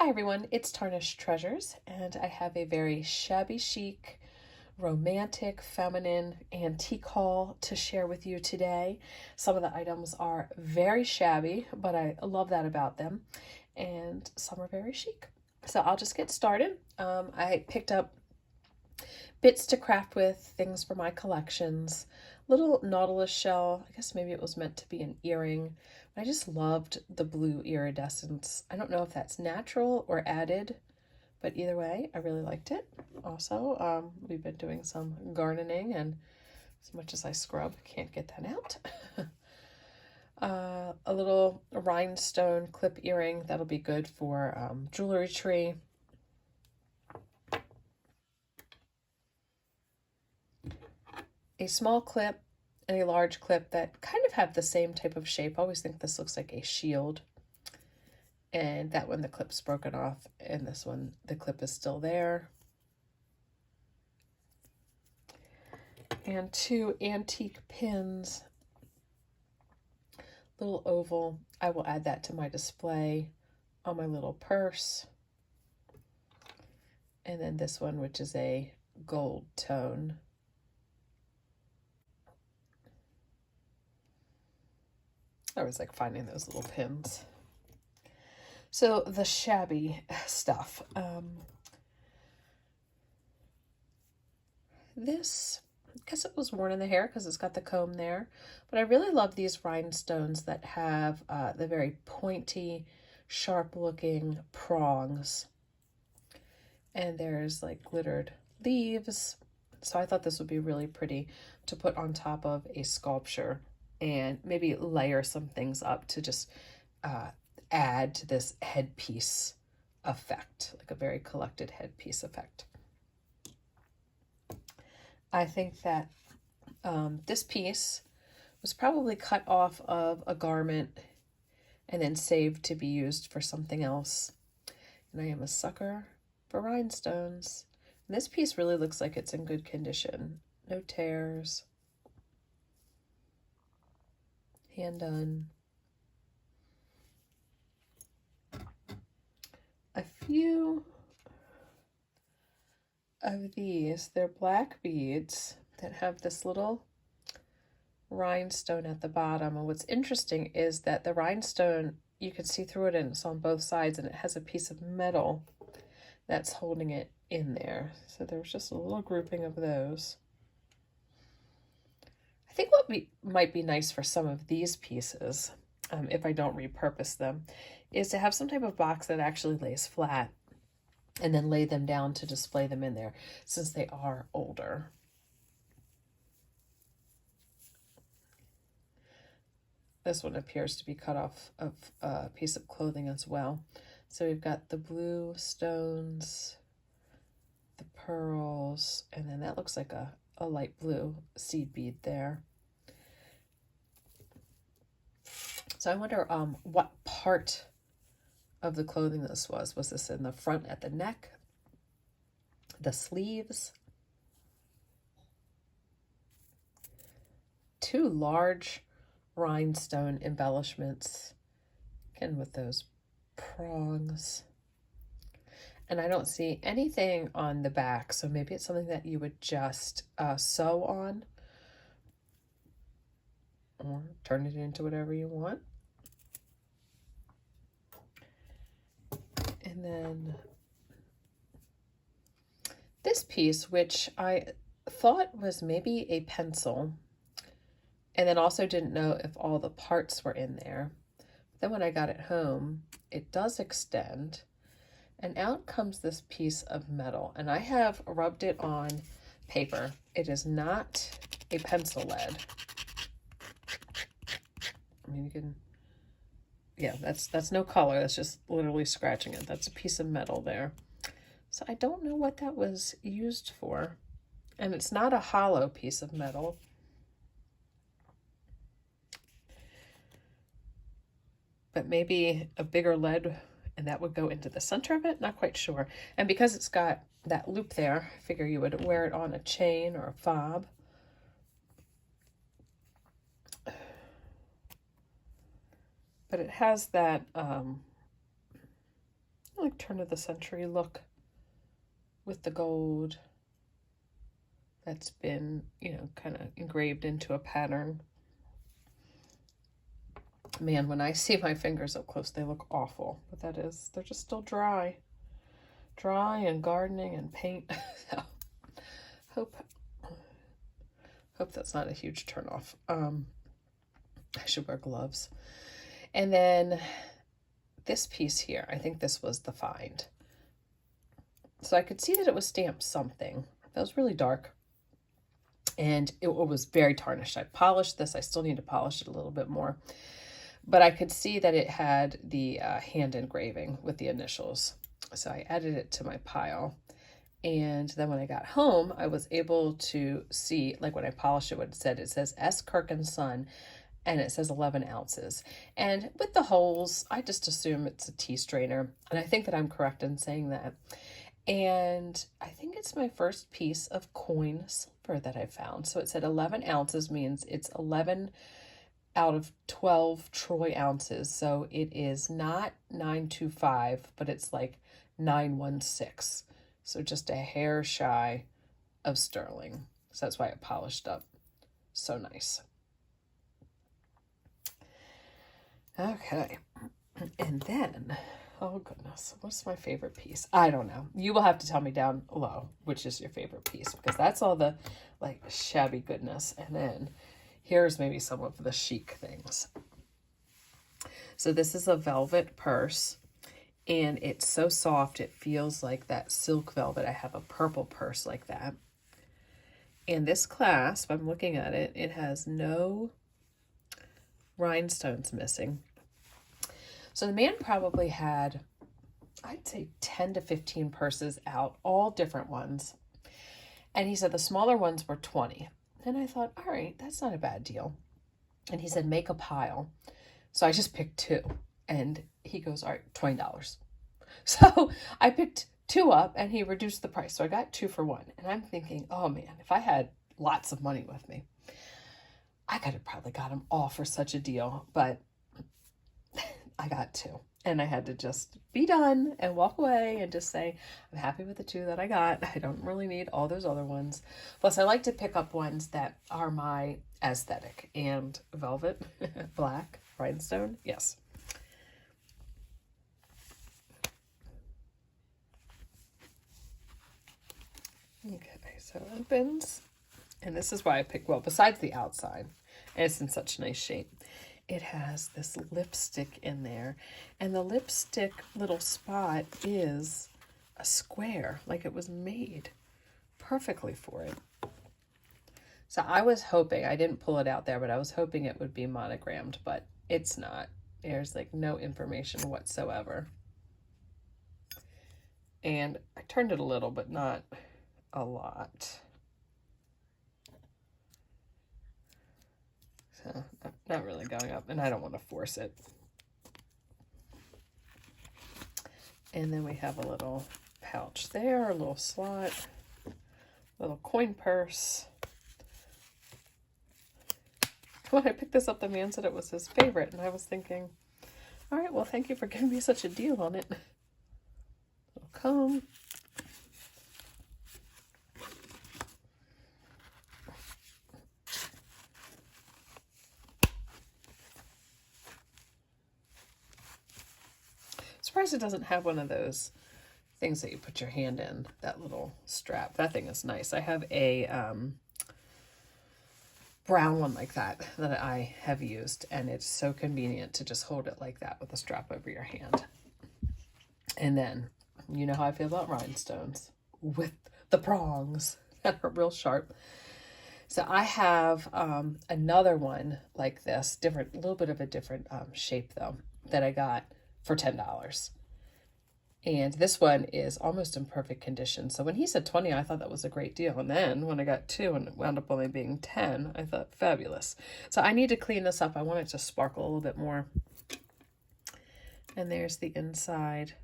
Hi everyone, it's Tarnished Treasures, and I have a very shabby chic, romantic, feminine, antique haul to share with you today. Some of the items are very shabby, but I love that about them, and some are very chic. So I'll just get started. I picked up bits to craft with, things for my collections. Little nautilus shell, I guess maybe it was meant to be an earring. I just loved the blue iridescence. I don't know if that's natural or added, but either way, I really liked it. Also, we've been doing some gardening, and as much as I scrub, can't get that out. A little rhinestone clip earring that'll be good for jewelry tree. A small clip and a large clip that kind of have the same type of shape. I always think this looks like a shield. And that one, the clip's broken off, and this one, the clip is still there. And two antique pins, little oval. I will add that to my display on my little purse. And then this one, which is a gold tone. I was like finding those little pins. So the shabby stuff. This, I guess it was worn in the hair because it's got the comb there. But I really love these rhinestones that have the very pointy, sharp-looking prongs. And there's like glittered leaves. So I thought this would be really pretty to put on top of a sculpture and maybe layer some things up to just add to this headpiece effect, like a very collected headpiece effect. I think that this piece was probably cut off of a garment and then saved to be used for something else. And I am a sucker for rhinestones. And this piece really looks like it's in good condition. No tears. Hand done. A few of these, they're black beads that have this little rhinestone at the bottom. And what's interesting is that the rhinestone, you can see through it and it's on both sides, and it has a piece of metal that's holding it in there. So there's just a little grouping of those. I think what might be nice for some of these pieces, if I don't repurpose them, is to have some type of box that actually lays flat and then lay them down to display them in there since they are older. This one appears to be cut off of a piece of clothing as well. So we've got the blue stones, the pearls, and then that looks like a light blue seed bead there. So I wonder what part of the clothing this was. Was this in the front at the neck? The sleeves? Two large rhinestone embellishments, again with those prongs. And I don't see anything on the back, so maybe it's something that you would just sew on or turn it into whatever you want. And then this piece, which I thought was maybe a pencil, and then also didn't know if all the parts were in there. But then when I got it home, it does extend, and out comes this piece of metal. And I have rubbed it on paper. It is not a pencil lead. I mean, you can, yeah, that's no color. That's just literally scratching it. That's a piece of metal there. So I don't know what that was used for. And it's not a hollow piece of metal. But maybe a bigger lead, and that would go into the center of it. Not quite sure. And because it's got that loop there, I figure you would wear it on a chain or a fob. But it has that, like turn of the century look with the gold that's been, you know, kind of engraved into a pattern. Man, when I see my fingers up close, they look awful. But that is, they're just still dry. Dry and gardening and paint. So, hope that's not a huge turnoff. I should wear gloves. And then this piece here, I think this was the find. So I could see that it was stamped something. That was really dark. And it was very tarnished. I polished this. I still need to polish it a little bit more. But I could see that it had the hand engraving with the initials. So I added it to my pile. And then when I got home, I was able to see, like when I polished it, what it said. It says S. Kirk and Son, and it says 11 ounces. And with the holes, I just assume it's a tea strainer. And I think that I'm correct in saying that. And I think it's my first piece of coin silver that I found. So it said 11 ounces means it's 11 out of 12 troy ounces. So it is not 925, but it's like 916. So just a hair shy of sterling. So that's why it polished up so nice. Okay. And then, oh goodness, what's my favorite piece? I don't know. You will have to tell me down below which is your favorite piece, because that's all the like shabby goodness. And then here's maybe some of the chic things. So this is a velvet purse, and it's so soft it feels like that silk velvet. I have a purple purse like that. And this clasp, I'm looking at it, it has no rhinestones missing. So the man probably had, I'd say 10 to 15 purses out, all different ones. And he said the smaller ones were 20. And I thought, all right, that's not a bad deal. And he said, make a pile. So I just picked two. And he goes, all right, $20. So I picked two up and he reduced the price. So I got 2 for 1. And I'm thinking, oh man, if I had lots of money with me, I could have probably got them all for such a deal. But I got 2. And I had to just be done and walk away and just say, I'm happy with the 2 that I got. I don't really need all those other ones. Plus, I like to pick up ones that are my aesthetic. And velvet, black, rhinestone, yes. Okay, so it opens. And this is why I picked, well, besides the outside, and it's in such nice shape, it has this lipstick in there. And the lipstick little spot is a square, like it was made perfectly for it. So I was hoping, I didn't pull it out there, but I was hoping it would be monogrammed, but it's not. There's like no information whatsoever. And I turned it a little, but not a lot. So not really going up, and I don't want to force it. And then we have a little pouch there, a little slot, little coin purse. When I picked this up, the man said it was his favorite, and I was thinking, all right, well, thank you for giving me such a deal on it. Little comb. Surprised it doesn't have one of those things that you put your hand in, that little strap. That thing is nice. I have a brown one like that I have used, and it's so convenient to just hold it like that with a strap over your hand. And then, you know how I feel about rhinestones with the prongs that are real sharp. So I have another one like this, different, a little bit of a different shape though, that I got for $10. And this one is almost in perfect condition. So when he said 20, I thought that was a great deal. And then when I got 2 and it wound up only being 10, I thought fabulous. So I need to clean this up. I want it to sparkle a little bit more. And there's the inside.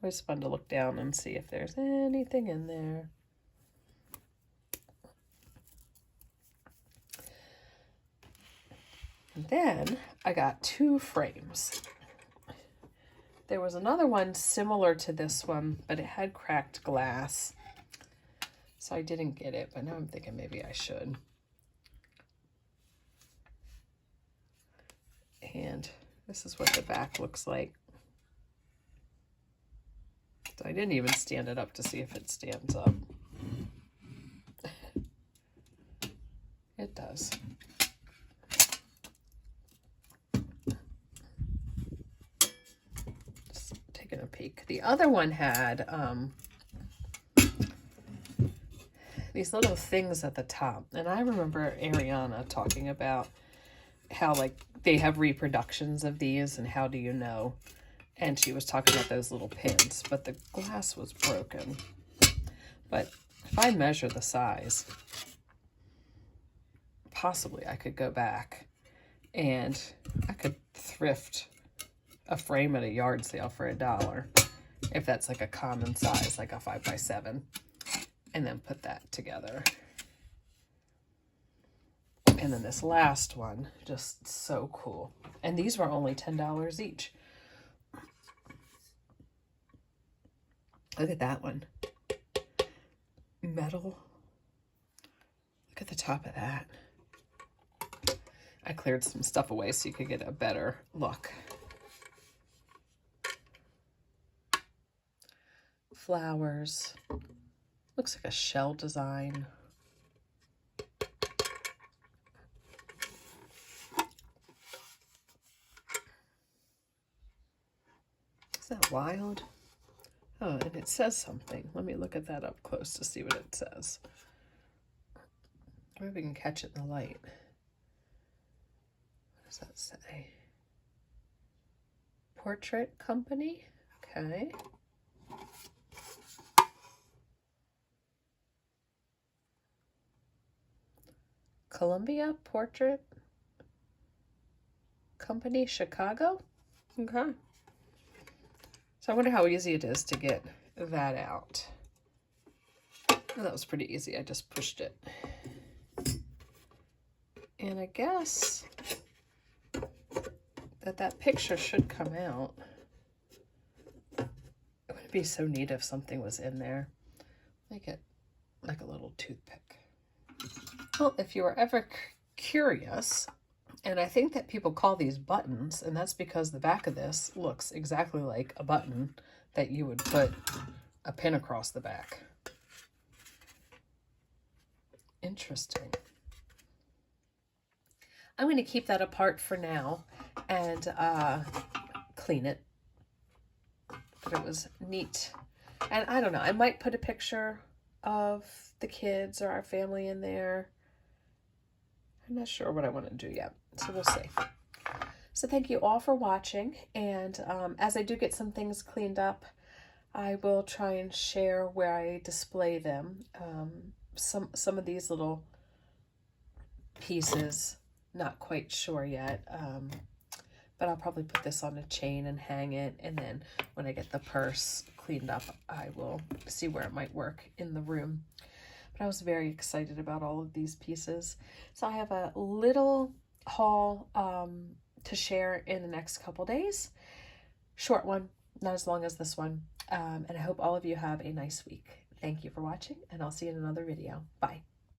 Always fun to look down and see if there's anything in there. And then I got 2 frames. There was another one similar to this one, but it had cracked glass. So I didn't get it, but now I'm thinking maybe I should. And this is what the back looks like. So I didn't even stand it up to see if it stands up. It does. Just taking a peek. The other one had these little things at the top. And I remember Ariana talking about how like they have reproductions of these and how do you know? And she was talking about those little pins, but the glass was broken. But if I measure the size, possibly I could go back and I could thrift a frame at a yard sale for $1 if that's like a common size, like a 5x7, and then put that together. And then this last one, just so cool. And these were only $10 each. Look at that one. Metal. Look at the top of that. I cleared some stuff away so you could get a better look. Flowers. Looks like a shell design. Is that wild? Oh, and it says something. Let me look at that up close to see what it says. Maybe we can catch it in the light. What does that say? Portrait Company? Okay. Columbia Portrait Company, Chicago? Okay. So I wonder how easy it is to get that out. Oh, that was pretty easy. I just pushed it. And I guess that picture should come out. It would be so neat if something was in there. Make it like a little toothpick. Well, if you were ever curious, and I think that people call these buttons, and that's because the back of this looks exactly like a button that you would put a pin across the back. Interesting. I'm going to keep that apart for now and clean it. But it was neat. And I don't know, I might put a picture of the kids or our family in there. I'm not sure what I want to do yet, so we'll see. So thank you all for watching, and as I do get some things cleaned up, I will try and share where I display them. Some of these little pieces, not quite sure yet, but I'll probably put this on a chain and hang it, and then when I get the purse cleaned up, I will see where it might work in the room. But I was very excited about all of these pieces. So I have a little haul to share in the next couple days. Short one, not as long as this one. And I hope all of you have a nice week. Thank you for watching, and I'll see you in another video. Bye.